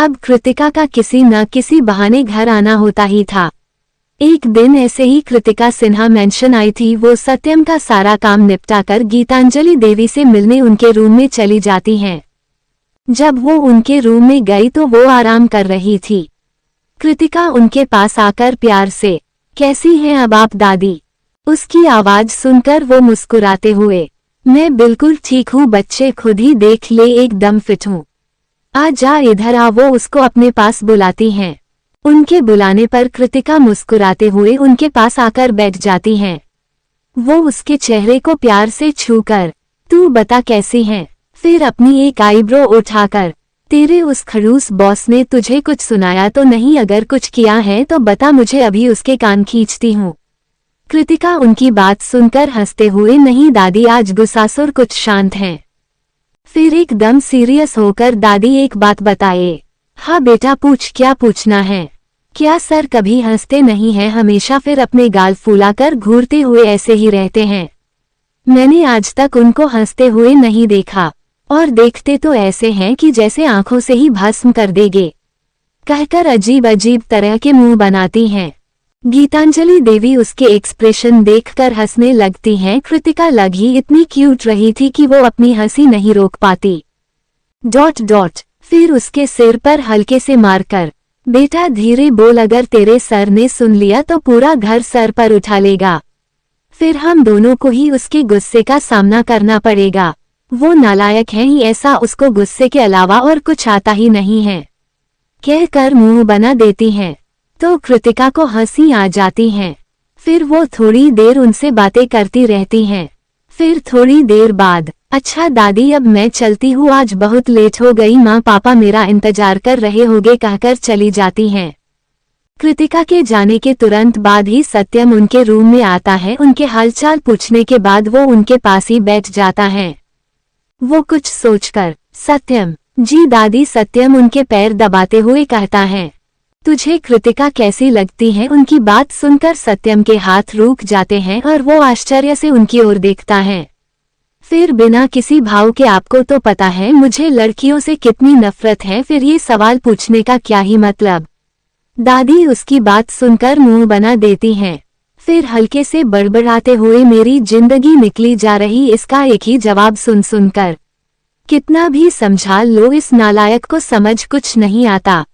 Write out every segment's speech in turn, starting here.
अब कृतिका का किसी न किसी बहाने घर आना होता ही था। एक दिन ऐसे ही कृतिका सिन्हा मेंशन आई थी। वो सत्यम का सारा काम निपटाकर गीतांजलि देवी से मिलने उनके रूम में चली जाती हैं। जब वो उनके रूम में गई तो वो आराम कर रही थी। कृतिका उनके पास आकर प्यार से, कैसी हैं अब आप दादी? उसकी आवाज सुनकर वो मुस्कुराते हुए, मैं बिल्कुल ठीक हूँ बच्चे, खुद ही देख ले एकदम फिट हूँ। आ जा इधर आ। वो उसको अपने पास बुलाती हैं। उनके बुलाने पर कृतिका मुस्कुराते हुए उनके पास आकर बैठ जाती हैं। वो उसके चेहरे को प्यार से छूकर, तू बता कैसी है? फिर अपनी एक आईब्रो उठाकर, तेरे उस खड़ूस बॉस ने तुझे कुछ सुनाया तो नहीं? अगर कुछ किया है तो बता मुझे, अभी उसके कान खींचती हूँ। कृतिका उनकी बात सुनकर हंसते हुए, नहीं दादी आज गुस्सासुर कुछ शांत हैं। फिर एकदम सीरियस होकर, दादी एक बात बताए। हाँ बेटा पूछ, क्या पूछना है? क्या सर कभी हंसते नहीं हैं? हमेशा फिर अपने गाल फुलाकर घूरते हुए ऐसे ही रहते हैं। मैंने आज तक उनको हंसते हुए नहीं देखा, और देखते तो ऐसे हैं कि जैसे आंखों से ही भस्म कर देंगे, कहकर अजीब अजीब तरह के मुंह बनाती हैं। गीतांजलि देवी उसके एक्सप्रेशन देखकर हंसने लगती हैं। कृतिका लग ही इतनी क्यूट रही थी कि वो अपनी हंसी नहीं रोक पाती। ... फिर उसके सिर पर हल्के से मारकर, बेटा धीरे बोल, अगर तेरे सर ने सुन लिया तो पूरा घर सर पर उठा लेगा। फिर हम दोनों को ही उसके गुस्से का सामना करना पड़ेगा। वो नालायक है ही ऐसा, उसको गुस्से के अलावा और कुछ आता ही नहीं है, कहकर मुंह बना देती हैं। तो कृतिका को हंसी आ जाती है। फिर वो थोड़ी देर उनसे बातें करती रहती हैं। फिर थोड़ी देर बाद, अच्छा दादी अब मैं चलती हूँ, आज बहुत लेट हो गई, माँ पापा मेरा इंतजार कर रहे होंगे, कहकर चली जाती हैं। कृतिका के जाने के तुरंत बाद ही सत्यम उनके रूम में आता है। उनके हालचाल पूछने के बाद वो उनके पास ही बैठ जाता है। वो कुछ सोचकर, सत्यम जी दादी। सत्यम उनके पैर दबाते हुए कहता है, तुझे कृतिका कैसी लगती है? उनकी बात सुनकर सत्यम के हाथ रुक जाते हैं और वो आश्चर्य से उनकी ओर देखता है। फिर बिना किसी भाव के, आपको तो पता है मुझे लड़कियों से कितनी नफरत है, फिर ये सवाल पूछने का क्या ही मतलब? दादी उसकी बात सुनकर मुंह बना देती हैं। फिर हल्के से बड़बड़ाते हुए, मेरी जिंदगी निकली जा रही, इसका एक ही जवाब सुन सुनकर कितना भी समझा लो इस नालायक को समझ कुछ नहीं आता।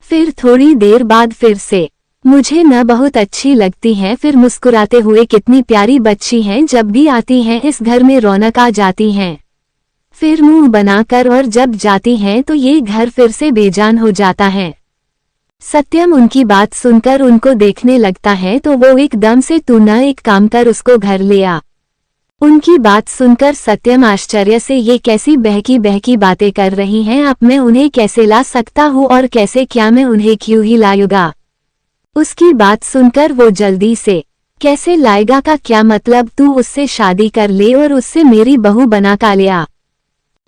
फिर थोड़ी देर बाद फिर से, मुझे न बहुत अच्छी लगती है। फिर मुस्कुराते हुए, कितनी प्यारी बच्ची हैं, जब भी आती हैं इस घर में रौनक आ जाती हैं। फिर मुंह बनाकर और जब जाती हैं तो ये घर फिर से बेजान हो जाता है। सत्यम उनकी बात सुनकर उनको देखने लगता है तो वो एकदम से, तू न एक काम कर, उसको घर ले आ। उनकी बात सुनकर सत्यम आश्चर्य से, ये कैसी बहकी बहकी बातें कर रही हैं, अब मैं उन्हें कैसे ला सकता हूँ और कैसे, क्या मैं उन्हें क्यों ही लाऊंगा? उसकी बात सुनकर वो जल्दी से, कैसे लाएगा का क्या मतलब? तू उससे शादी कर ले और उससे मेरी बहू बना का लिया।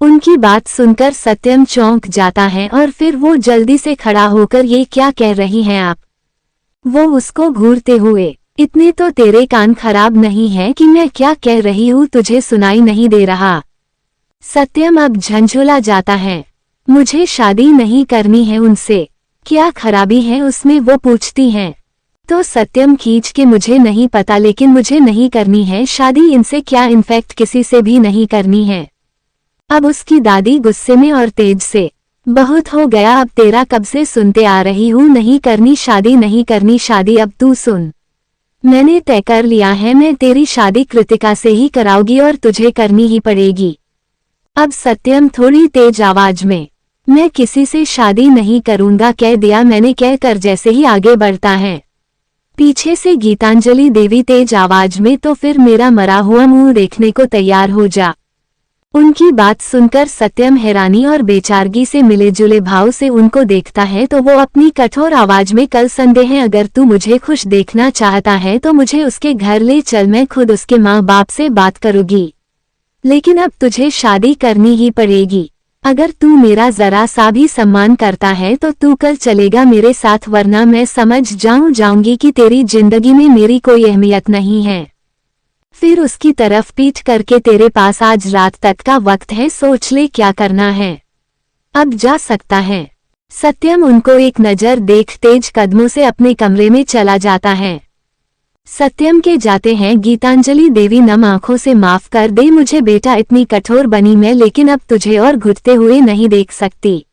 उनकी बात सुनकर सत्यम चौंक जाता है और फिर वो जल्दी से खड़ा होकर, ये क्या कह रही हैं आप? वो उसको घूरते हुए, इतने तो तेरे कान खराब नहीं है कि मैं क्या कह रही हूँ तुझे सुनाई नहीं दे रहा? सत्यम अब झंझोला जाता है। मुझे शादी नहीं करनी है उनसे, क्या खराबी है उसमें? वो पूछती हैं। तो सत्यम खींच के, मुझे नहीं पता, लेकिन मुझे नहीं करनी है शादी इनसे। क्या? इनफैक्ट किसी से भी नहीं करनी है। अब उसकी दादी गुस्से में और तेज से, बहुत हो गया, अब तेरा कब से सुनते आ रही हूँ, नहीं करनी शादी, नहीं करनी शादी। अब तू सुन, मैंने तय कर लिया है, मैं तेरी शादी कृतिका से ही कराऊंगी और तुझे करनी ही पड़ेगी। अब सत्यम थोड़ी तेज आवाज में, मैं किसी से शादी नहीं करूंगा, कह दिया मैंने, कह कर जैसे ही आगे बढ़ता है। पीछे से गीतांजलि देवी तेज आवाज में, तो फिर मेरा मरा हुआ मुंह देखने को तैयार हो जा। उनकी बात सुनकर सत्यम हैरानी और बेचारगी से मिले जुले भाव से उनको देखता है तो वो अपनी कठोर आवाज में, कल संदेह है, अगर तू मुझे खुश देखना चाहता है तो मुझे उसके घर ले चल, मैं खुद उसके माँ बाप से बात करूंगी, लेकिन अब तुझे शादी करनी ही पड़ेगी। अगर तू मेरा जरा सा भी सम्मान करता है तो तू कल चलेगा मेरे साथ, वरना मैं समझ जाऊंगी कि तेरी जिंदगी में मेरी कोई अहमियत नहीं है। फिर उसकी तरफ पीठ करके, तेरे पास आज रात तक का वक्त है, सोच ले क्या करना है, अब जा सकता है। सत्यम उनको एक नज़र देख तेज कदमों से अपने कमरे में चला जाता है। सत्यम के जाते हैं गीतांजलि देवी नम आंखों से माफ कर दे मुझे बेटा, इतनी कठोर बनी मैं, लेकिन अब तुझे और घुटते हुए नहीं देख सकती।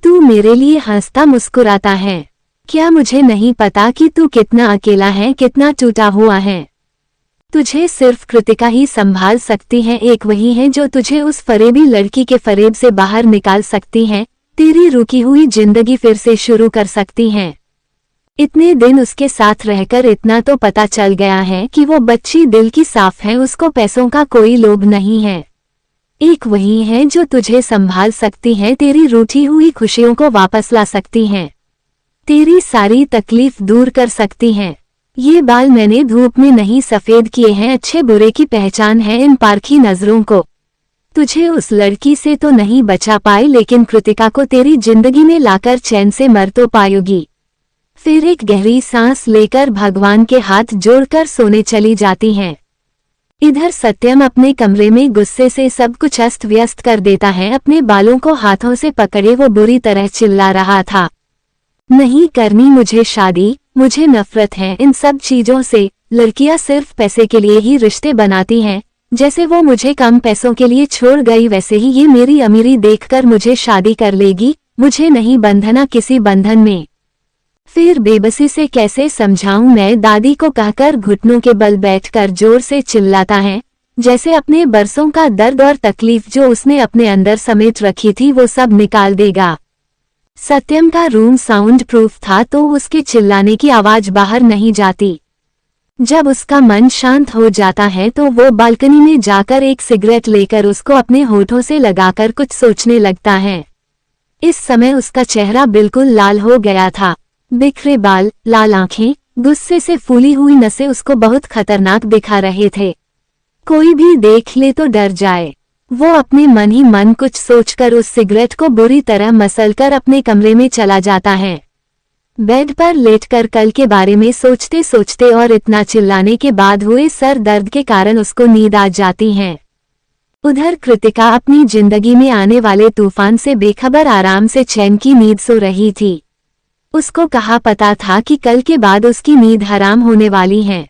तू मेरे लिए हंसता मुस्कुराता है। क्या मुझे नहीं पता कि तू कितना अकेला है, कितना टूटा हुआ है। तुझे सिर्फ कृतिका ही संभाल सकती है, एक वही है जो तुझे उस फरेबी लड़की के फरेब से बाहर निकाल सकती है, तेरी रुकी हुई जिंदगी फिर से शुरू कर सकती है। इतने दिन उसके साथ रहकर इतना तो पता चल गया है कि वो बच्ची दिल की साफ है, उसको पैसों का कोई लोभ नहीं है। एक वही है जो तुझे संभाल सकती है, तेरी रूठी हुई खुशियों को वापस ला सकती है, तेरी सारी तकलीफ दूर कर सकती है। ये बाल मैंने धूप में नहीं सफेद किए हैं, अच्छे बुरे की पहचान है इन पारखी नजरों को। तुझे उस लड़की से तो नहीं बचा पाए, लेकिन कृतिका को तेरी जिंदगी में लाकर चैन से मर तो पाओगी। फिर एक गहरी सांस लेकर भगवान के हाथ जोड़कर सोने चली जाती हैं। इधर सत्यम अपने कमरे में गुस्से से सब कुछ अस्त व्यस्त कर देता है। अपने बालों को हाथों से पकड़े वो बुरी तरह चिल्ला रहा था, नहीं करनी मुझे शादी, मुझे नफरत है इन सब चीजों से। लड़कियां सिर्फ पैसे के लिए ही रिश्ते बनाती हैं, जैसे वो मुझे कम पैसों के लिए छोड़ गई वैसे ही ये मेरी अमीरी देखकर मुझे शादी कर लेगी। मुझे नहीं बंधना किसी बंधन में। फिर बेबसी से कैसे समझाऊं मैं, दादी को कहकर घुटनों के बल बैठकर जोर से चिल्लाता है, जैसे अपने बरसों का दर्द और तकलीफ जो उसने अपने अंदर समेट रखी थी वो सब निकाल देगा। सत्यम का रूम साउंड प्रूफ था तो उसके चिल्लाने की आवाज बाहर नहीं जाती। जब उसका मन शांत हो जाता है तो वो बालकनी में जाकर एक सिगरेट लेकर उसको अपने होठों से लगाकर कुछ सोचने लगता है। इस समय उसका चेहरा बिल्कुल लाल हो गया था। बिखरे बाल, लाल आंखें, गुस्से से फूली हुई नसें उसको बहुत खतरनाक दिखा रहे थे। कोई भी देख ले तो डर जाए। वो अपने मन ही मन कुछ सोचकर उस सिगरेट को बुरी तरह मसलकर अपने कमरे में चला जाता है। बेड पर लेटकर कल के बारे में सोचते सोचते और इतना चिल्लाने के बाद हुए सर दर्द के कारण उसको नींद आ जाती है। उधर कृतिका अपनी जिंदगी में आने वाले तूफान से बेखबर आराम से चैन की नींद सो रही थी। उसको कहाँ पता था कि कल के बाद उसकी नींद हराम होने वाली है।